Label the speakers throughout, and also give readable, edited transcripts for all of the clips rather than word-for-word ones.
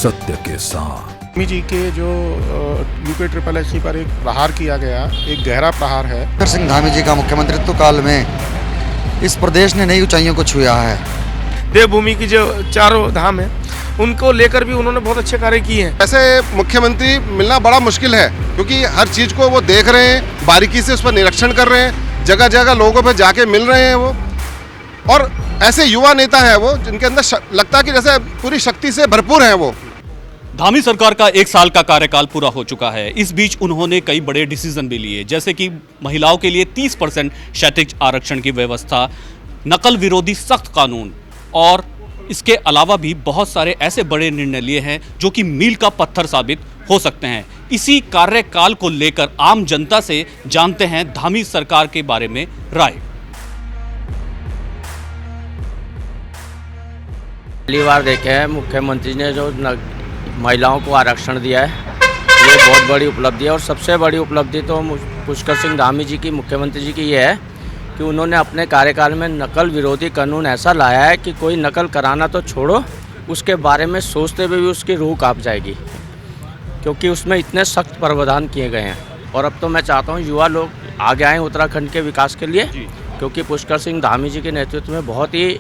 Speaker 1: सत्य के साथ।
Speaker 2: धामी जी के जो UP-SSC पर एक प्रहार किया गया, एक गहरा प्रहार है।
Speaker 3: पुष्कर सिंह धामी जी का मुख्यमंत्रित्व काल में इस प्रदेश ने नई ऊंचाइयों को छुआ है।
Speaker 4: देवभूमि की जो चारों धाम है उनको लेकर भी उन्होंने बहुत अच्छे कार्य किए हैं।
Speaker 5: ऐसे मुख्यमंत्री मिलना बड़ा मुश्किल है, क्योंकि हर चीज को वो देख रहे हैं, बारीकी से उस पर निरीक्षण कर रहे हैं, जगह जगह लोगों पर जाके मिल रहे हैं वो। और ऐसे युवा नेता है वो, जिनके अंदर लगता है कि जैसे पूरी शक्ति से भरपूर है वो।
Speaker 6: धामी सरकार का 1 साल का कार्यकाल पूरा हो चुका है। इस बीच उन्होंने कई बड़े डिसीजन भी लिए, जैसे कि महिलाओं के लिए 30% क्षैतिज आरक्षण की व्यवस्था, नकल विरोधी सख्त कानून और इसके अलावा भी बहुत सारे ऐसे बड़े निर्णय लिए हैं जो कि मील का पत्थर साबित हो सकते हैं। इसी कार्यकाल को लेकर आम जनता से जानते हैं धामी सरकार के बारे में राय।
Speaker 7: पहली बार देखे हैं मुख्यमंत्री ने जो महिलाओं को आरक्षण दिया है, ये बहुत बड़ी उपलब्धि है। और सबसे बड़ी उपलब्धि तो पुष्कर सिंह धामी जी की, मुख्यमंत्री जी की ये है कि उन्होंने अपने कार्यकाल में नकल विरोधी कानून ऐसा लाया है कि कोई नकल कराना तो छोड़ो, उसके बारे में सोचते हुए भी उसकी रूह कांप जाएगी, क्योंकि उसमें इतने सख्त प्रावधान किए गए हैं। और अब तो मैं चाहता हूँ युवा लोग आगे आएँ उत्तराखंड के विकास के लिए, क्योंकि पुष्कर सिंह धामी जी के नेतृत्व में बहुत ही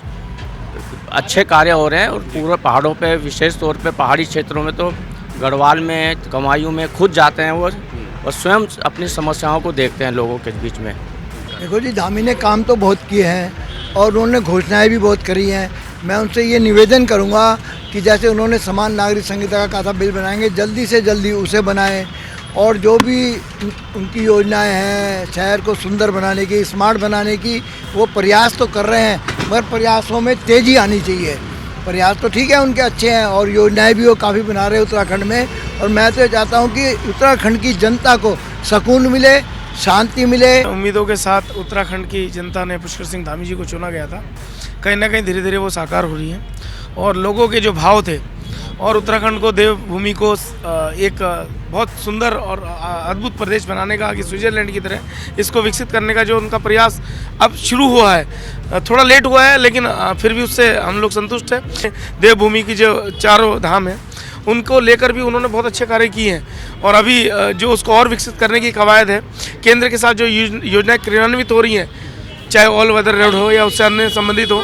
Speaker 7: अच्छे कार्य हो रहे हैं। और पूरे पहाड़ों पे, विशेष तौर पे पहाड़ी क्षेत्रों में, तो गढ़वाल में, कमायूं में खुद जाते हैं वो, और स्वयं अपनी समस्याओं को देखते हैं लोगों के बीच में।
Speaker 8: देखो जी, धामी ने काम तो बहुत किए हैं और उन्होंने घोषणाएं भी बहुत करी हैं। मैं उनसे ये निवेदन करूंगा कि जैसे उन्होंने समान नागरिक संहिता का कहा था बिल बनाएंगे, जल्दी से जल्दी उसे बनाएं। और जो भी उनकी योजनाएं हैं शहर को सुंदर बनाने की, स्मार्ट बनाने की, वो प्रयास तो कर रहे हैं, मगर प्रयासों में तेज़ी आनी चाहिए। प्रयास तो ठीक है उनके अच्छे हैं और योजनाएं भी वो काफ़ी बना रहे हैं उत्तराखंड में। और मैं तो चाहता हूं कि उत्तराखंड की जनता को सुकून मिले, शांति मिले।
Speaker 4: उम्मीदों के साथ उत्तराखंड की जनता ने पुष्कर सिंह धामी जी को चुना गया था। कहीं ना कहीं धीरे धीरे वो साकार हो रही है और लोगों के जो भाव थे, और उत्तराखंड को, देवभूमि को एक बहुत सुंदर और अद्भुत प्रदेश बनाने का, कि स्विट्जरलैंड की तरह इसको विकसित करने का जो उनका प्रयास अब शुरू हुआ है, थोड़ा लेट हुआ है लेकिन फिर भी उससे हम लोग संतुष्ट हैं। देवभूमि की जो चारों धाम है उनको लेकर भी उन्होंने बहुत अच्छे कार्य किए हैं। और अभी जो उसको और विकसित करने की कवायद है, केंद्र के साथ जो योजनाएं क्रियान्वित हो रही हैं, चाहे ऑल वेदर रोड हो या उससे अन्य संबंधित हो,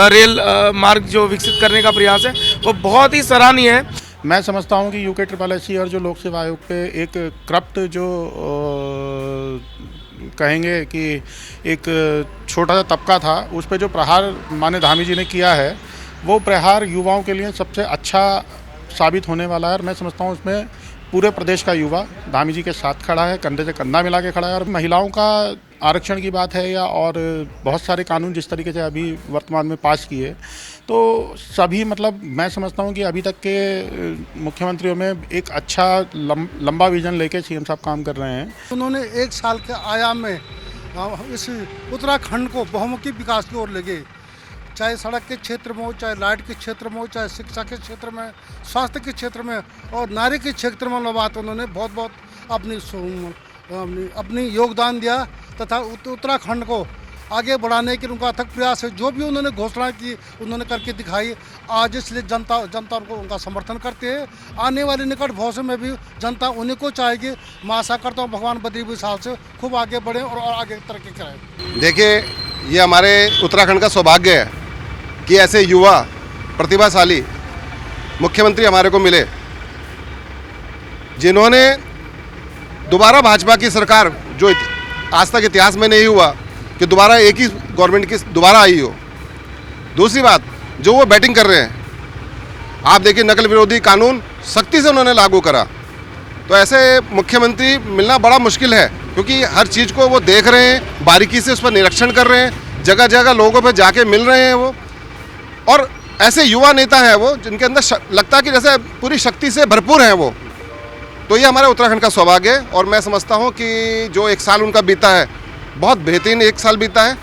Speaker 4: रेल मार्ग जो विकसित करने का प्रयास है, वो बहुत ही सराहनीय है।
Speaker 2: मैं समझता हूं कि UP-SSC और जो लोक सेवा आयोग पे एक करप्ट जो कहेंगे कि एक छोटा सा तबका था, उस पर जो प्रहार माननीय धामी जी ने किया है, वो प्रहार युवाओं के लिए सबसे अच्छा साबित होने वाला है। और मैं समझता हूँ उसमें पूरे प्रदेश का युवा धामी जी के साथ खड़ा है, कंधे से कंधा मिला के खड़ा है। और महिलाओं का आरक्षण की बात है या और बहुत सारे कानून जिस तरीके से अभी वर्तमान में पास किए, तो सभी मतलब मैं समझता हूँ कि अभी तक के मुख्यमंत्रियों में एक अच्छा लंबा विजन लेके CM साहब काम कर रहे हैं।
Speaker 9: उन्होंने 1 साल के आयाम में इस उत्तराखंड को बहुमुखी विकास की ओर ले गए, चाहे सड़क के क्षेत्र में हो, चाहे लाइट के क्षेत्र में हो, चाहे शिक्षा के क्षेत्र में, स्वास्थ्य के क्षेत्र में और नारी के क्षेत्र में लगातार उन्होंने बहुत अपनी योगदान दिया तथा उत्तराखंड को आगे बढ़ाने के उनका अथक प्रयास है। जो भी उन्होंने घोषणा की उन्होंने करके दिखाई आज, इसलिए जनता उनको उनका समर्थन करते हैं। आने वाले निकट भविष्य में भी जनता उन्हीं को चाहेगी। मैं आशा करता हूँ भगवान बद्री विशाल से खूब आगे बढ़े और आगे तरक्की करें।
Speaker 5: देखिए, ये हमारे उत्तराखंड का सौभाग्य है कि ऐसे युवा प्रतिभाशाली मुख्यमंत्री हमारे को मिले, जिन्होंने दोबारा भाजपा की सरकार, जो आज तक इतिहास में नहीं हुआ कि दोबारा एक ही गवर्नमेंट की दोबारा आई हो। दूसरी बात, जो वो बैटिंग कर रहे हैं, आप देखिए नकल विरोधी कानून सख्ती से उन्होंने लागू करा। तो ऐसे मुख्यमंत्री मिलना बड़ा मुश्किल है, क्योंकि हर चीज़ को वो देख रहे हैं, बारीकी से उस पर निरीक्षण कर रहे हैं, जगह जगह लोगों पर जाके मिल रहे हैं वो। और ऐसे युवा नेता है वो, जिनके अंदर लगता है कि जैसे पूरी शक्ति से भरपूर हैं वो। तो ये हमारे उत्तराखंड का सौभाग्य है। और मैं समझता हूँ कि जो 1 साल उनका बीता है, बहुत बेहतरीन 1 साल बीता है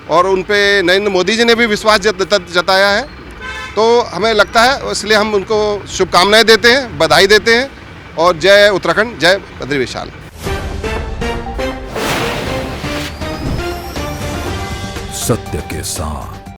Speaker 5: और उन पे नरेंद्र मोदी जी ने भी विश्वास जताया है। तो हमें लगता है, इसलिए हम उनको शुभकामनाएं देते हैं, बधाई देते हैं। और जय उत्तराखंड, जय बद्री विशाल।
Speaker 1: सत्य के साथ।